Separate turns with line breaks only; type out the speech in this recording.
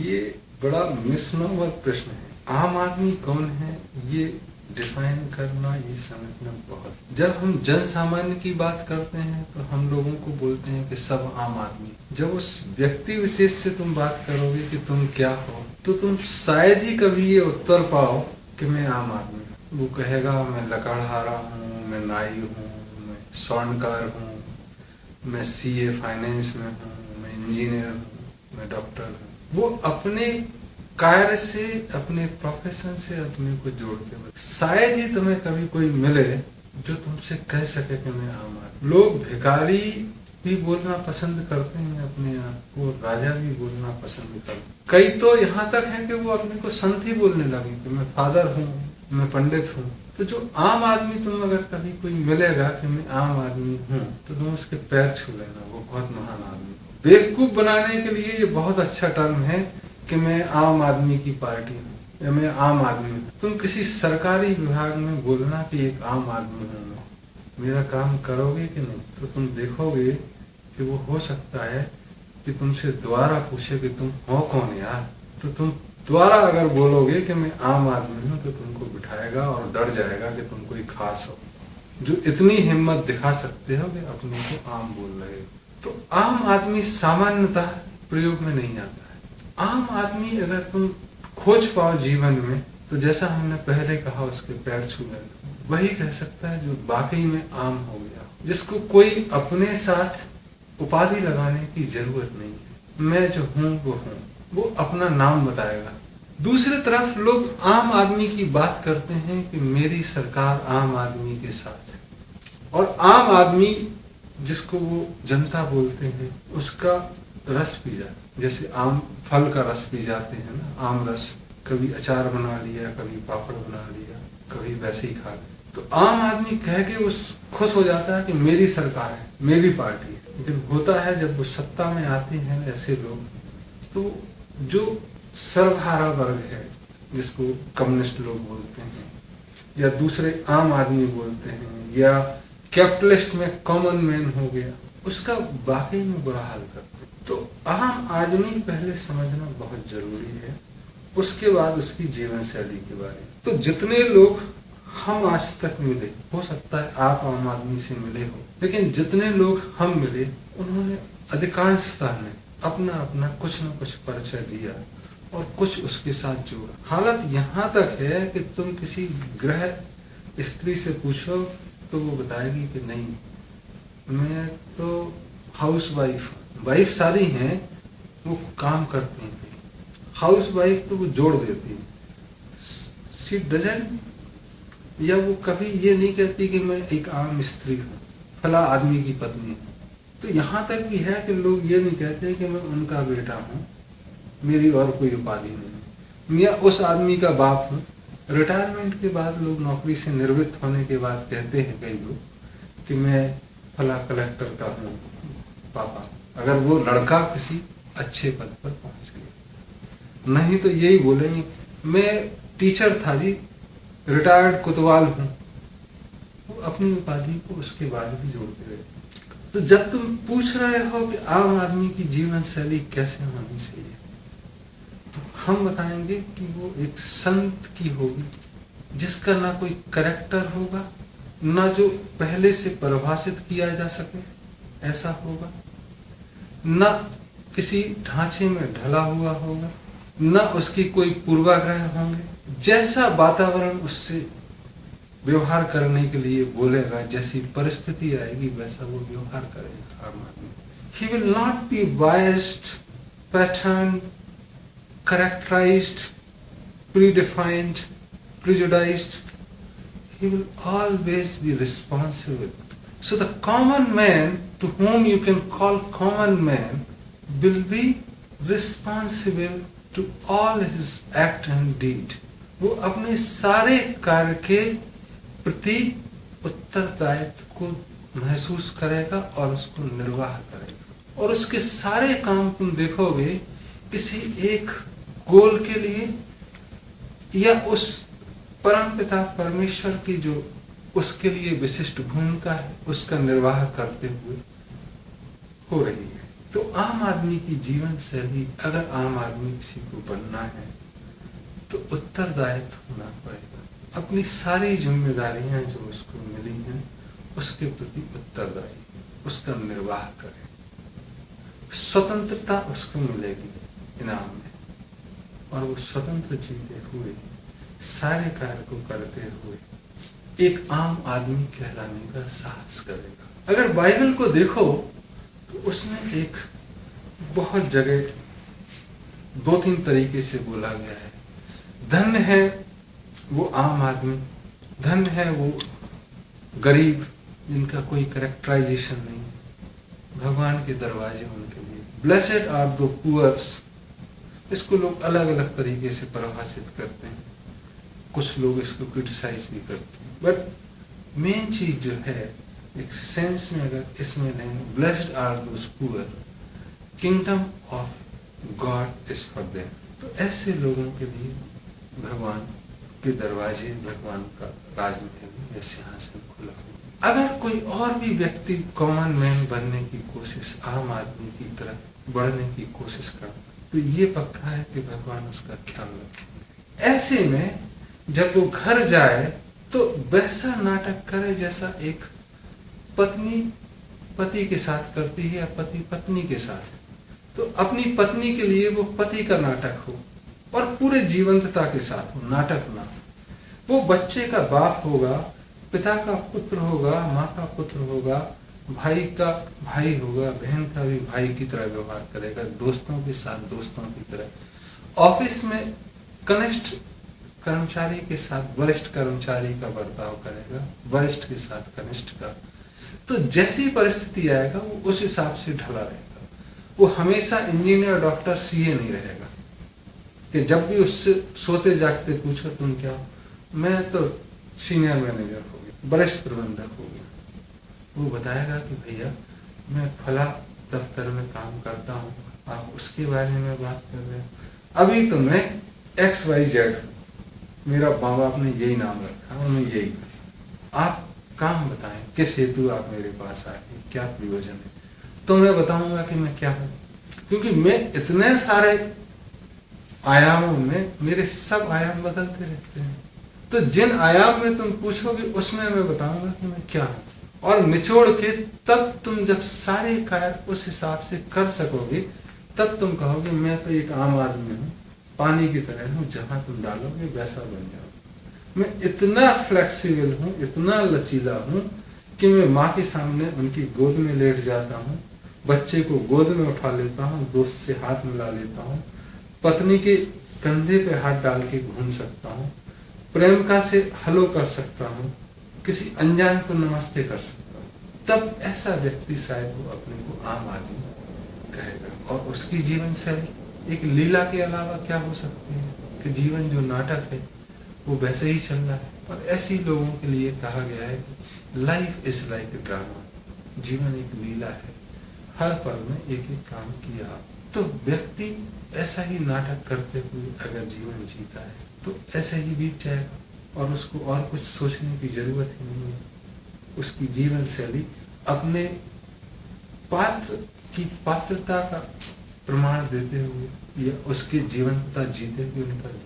ये बड़ा मिसनोवर प्रश्न है। आम आदमी कौन है ये डिफाइन करना, ये समझना बहुत। जब हम जन सामान्य की बात करते हैं तो हम लोगों को बोलते हैं कि सब आम आदमी। जब उस व्यक्ति विशेष से तुम बात करोगे कि तुम क्या हो, तो तुम शायद ही कभी ये उत्तर पाओ कि मैं आम आदमी हूँ। वो कहेगा मैं लकड़हारा हूँ, मैं नाई हूँ, मैं स्वर्णकार हूँ, मैं सीए फाइनेंस में हूँ, मैं इंजीनियर हूँ, मैं डॉक्टर हूँ। वो अपने कार्य से, अपने प्रोफेशन से अपने को जोड़ के शायद ही तुम्हें कभी कोई मिले जो तुमसे कह सके कि मैं आम आदमी। लोग भिखारी भी बोलना पसंद करते हैं अपने आप को, राजा भी बोलना पसंद करते हैं। कई तो यहाँ तक है कि वो अपने को संत ही बोलने लगे कि मैं फादर हूँ, मैं पंडित हूँ। तो जो आम आदमी तुम अगर कभी कोई मिलेगा कि मैं आम आदमी हूँ, तो तुम उसके पैर छू लेना, वो बहुत महान आदमी। बेवकूफ बनाने के लिए ये बहुत अच्छा टर्म है कि मैं आम आदमी की पार्टी हूँ या मैं आम आदमी हूँ। तुम किसी सरकारी विभाग में बोलना कि एक आम आदमी हूँ मैं, मेरा काम करोगे कि नहीं, तो तुम देखोगे कि वो हो सकता है कि तुमसे दोबारा पूछे कि तुम हो कौन यार। तो तुम दोबारा अगर बोलोगे कि मैं आम आदमी हूँ तो तुमको बिठाएगा और डर जाएगा कि तुम कोई खास हो, जो इतनी हिम्मत दिखा सकते हो कि अपने को आम बोल रहे हो। तो आम आदमी सामान्यतः प्रयोग में नहीं आता है। आम आदमी अगर तुम खोज पाओ जीवन में, तो जैसा हमने पहले कहा उसके पैर छू लेना, वही कह सकता है जो वाकई में आम हो गया, जिसको कोई अपने साथ उपाधि लगाने की जरूरत नहीं है। मैं जो हूँ वो हूँ, वो अपना नाम बताएगा। दूसरी तरफ लोग आम आदमी की बात करते हैं कि मेरी सरकार आम आदमी के साथ है, और आम आदमी जिसको वो जनता बोलते हैं उसका रस पी जाते, जैसे आम फल का रस पी जाते हैं ना, आम रस। कभी अचार बना लिया, कभी पापड़ बना लिया, कभी वैसे ही खा लिया। तो आम आदमी कह के उस खुश हो जाता है कि मेरी सरकार है, मेरी पार्टी है। लेकिन होता है जब वो सत्ता में आते हैं ऐसे लोग, तो जो सर्वहारा वर्ग है, जिसको कम्युनिस्ट लोग बोलते हैं या दूसरे आम आदमी बोलते हैं, या कैपिटलिस्ट में कॉमन मैन हो गया, उसका वाकई में बुरा हाल करते। तो आम आदमी पहले समझना बहुत जरूरी है, उसके बाद उसकी जीवन शैली के बारे में। तो जितने लोग हम आज तक मिले, हो सकता है आप आम आदमी से मिले हो, लेकिन जितने लोग हम मिले उन्होंने अधिकांशतः ने अपना अपना कुछ न कुछ परिचय दिया और कुछ उसके साथ जोड़ा। हालत यहाँ तक है कि तुम किसी गृह स्त्री से पूछो तो वो बताएगी कि नहीं, मैं तो हाउस वाइफ सारी हैं, वो काम करती हैं। हाउस वाइफ तो वो जोड़ देती है, शी डजंट, या वो कभी ये नहीं कहती कि मैं एक आम स्त्री हूँ, फला आदमी की पत्नी हूँ। तो यहाँ तक भी है कि लोग ये नहीं कहते कि मैं उनका बेटा हूँ, मेरी और कोई उपाधि नहीं, मैं उस आदमी का बाप हूँ। रिटायरमेंट के बाद लोग, नौकरी से निवृत्त होने के बाद कहते हैं कई लोग कि मैं फला कलेक्टर का हूँ पापा, अगर वो लड़का किसी अच्छे पद पर पहुंच गया। नहीं तो यही बोलेंगे मैं टीचर था जी, रिटायर्ड कोतवाल हूँ। वो अपनी उपाधि को उसके बाद भी जोड़ते रहे। तो जब तुम पूछ रहे हो कि आम आदमी की जीवन शैली कैसे होनी चाहिए, तो हम बताएंगे कि वो एक संत की होगी, जिसका ना कोई कैरेक्टर होगा, ना जो पहले से परिभाषित किया जा सके ऐसा होगा, ना किसी ढांचे में ढला हुआ होगा, ना उसकी कोई पूर्वाग्रह होंगे। जैसा वातावरण उससे व्यवहार करने के लिए बोलेगा, जैसी परिस्थिति आएगी वैसा वो व्यवहार करेगा आम आदमी। He will not be biased, patterned, characterized, predefined, prejudiced. He will always be responsible. So the common man, to whom you can call common man, will be responsible to all his act and deed. वो अपने सारे कार्य के प्रति उत्तरदायित्व को महसूस करेगा और उसको निर्वाह करेगा, और उसके सारे काम तुम देखोगे किसी एक गोल के लिए या उस परमपिता परमेश्वर की जो उसके लिए विशिष्ट भूमिका है उसका निर्वाह करते हुए हो रही है। तो आम आदमी की जीवन शैली, अगर आम आदमी किसी को बनना है तो उत्तरदायित्व होना पड़ेगा। अपनी सारी जिम्मेदारियां जो उसको मिली हैं उसके प्रति उत्तरदायी, उसका निर्वाह करे। स्वतंत्रता उसको मिलेगी इनाम में, और वो स्वतंत्र जीते हुए सारे कार्य को करते हुए एक आम आदमी कहलाने का साहस करेगा। अगर बाइबल को देखो तो उसमें एक बहुत जगह 2-3 तरीके से बोला गया है। धन्य है वो आम आदमी, धन्य है वो गरीब जिनका कोई कैरेक्टराइजेशन नहीं, भगवान के दरवाजे उनके लिए। ब्लेसेड आर द पुअर्स, इसको लोग अलग अलग तरीके से परिभाषित करते हैं, कुछ लोग इसको क्रिटिसाइज भी करते हैं, बट मेन चीज जो है एक सेंस में अगर इसमें नहीं, blessed are those poor, kingdom of God is for them. तो ऐसे लोगों के लिए भगवान के दरवाजे, भगवान का राजमहल या सिंहासन खुला हो। अगर कोई और भी व्यक्ति कॉमन मैन बनने की कोशिश, आम आदमी की तरफ बढ़ने की कोशिश कर, तो ये पक्का है कि भगवान उसका ख्याल रखेंगे। ऐसे में जब वो घर जाए तो वैसा नाटक करे जैसा एक पत्नी पति के साथ करती है या पति पत्नी के साथ। तो अपनी पत्नी के लिए वो पति का नाटक हो और पूरे जीवंतता के साथ हो, नाटक ना हो। वो बच्चे का बाप होगा, पिता का पुत्र होगा, माँ का पुत्र होगा, भाई का भाई होगा, बहन का भी भाई की तरह व्यवहार करेगा, दोस्तों के साथ दोस्तों की तरह, ऑफिस में कनिष्ठ कर्मचारी के साथ वरिष्ठ कर्मचारी का बर्ताव करेगा, वरिष्ठ के साथ कनिष्ठ का। तो जैसी परिस्थिति आएगा वो उस हिसाब से ढला रहेगा। वो हमेशा इंजीनियर, डॉक्टर, सीए नहीं रहेगा कि जब भी उससे सोते जागते पूछो तुम क्या हो, मैं तो सीनियर मैनेजर हो गया, वरिष्ठ प्रबंधक हो गया। वो बताएगा कि भैया मैं फला दफ्तर में काम करता हूँ, आप उसके बारे में बात कर रहे हैं। अभी तो मैं XYZ, मेरा माँ बाप ने यही नाम रखा और मैं यही, आप काम बताएं, किस हेतु आप मेरे पास आए, क्या प्रयोजन है। तो मैं बताऊंगा कि मैं क्या हूँ, क्योंकि मैं इतने सारे आयामों में, मेरे सब आयाम बदलते रहते हैं। तो जिन आयाम में तुम पूछोगे उसमें मैं बताऊंगा कि मैं क्या हूँ, और निचोड़ के तब तुम जब सारे कार्य उस हिसाब से कर सकोगे तब तुम कहोगे मैं तो एक आम आदमी हूँ, पानी की तरह हूँ, जहां तुम डालोगे वैसा बन जाओ। मैं इतना फ्लेक्सिबल हूँ, इतना लचीला हूँ कि मैं माँ के सामने उनकी गोद में लेट जाता हूँ, बच्चे को गोद में उठा लेता हूँ, दोस्त से हाथ मिला लेता हूँ, पत्नी के कंधे पे हाथ डाल के घूम सकता हूँ, प्रेमका से हेलो कर सकता हूँ, किसी अनजान को नमस्ते कर सकता हूँ। तब ऐसा व्यक्ति शायद वो अपने को आम आदमी कहेगा। और उसकी जीवन शैली एक लीला के अलावा क्या हो सकती है कि जीवन जो नाटक है वो वैसे ही चल रहा है। और ऐसे ही लोगों के लिए कहा गया है कि life is like a drama, जीवन एक लीला है, हर पल में एक एक काम किया। तो व्यक्ति ऐसा ही नाटक करते हुए अगर जीवन जीता है तो ऐसे ही बीत जाएगा और उसको और कुछ सोचने की जरूरत ही नहीं है। उसकी जीवन शैली अपने पात्र की पात्रता का प्रमाण देते हुए या उसके जीवंतता जीते हुए उन पर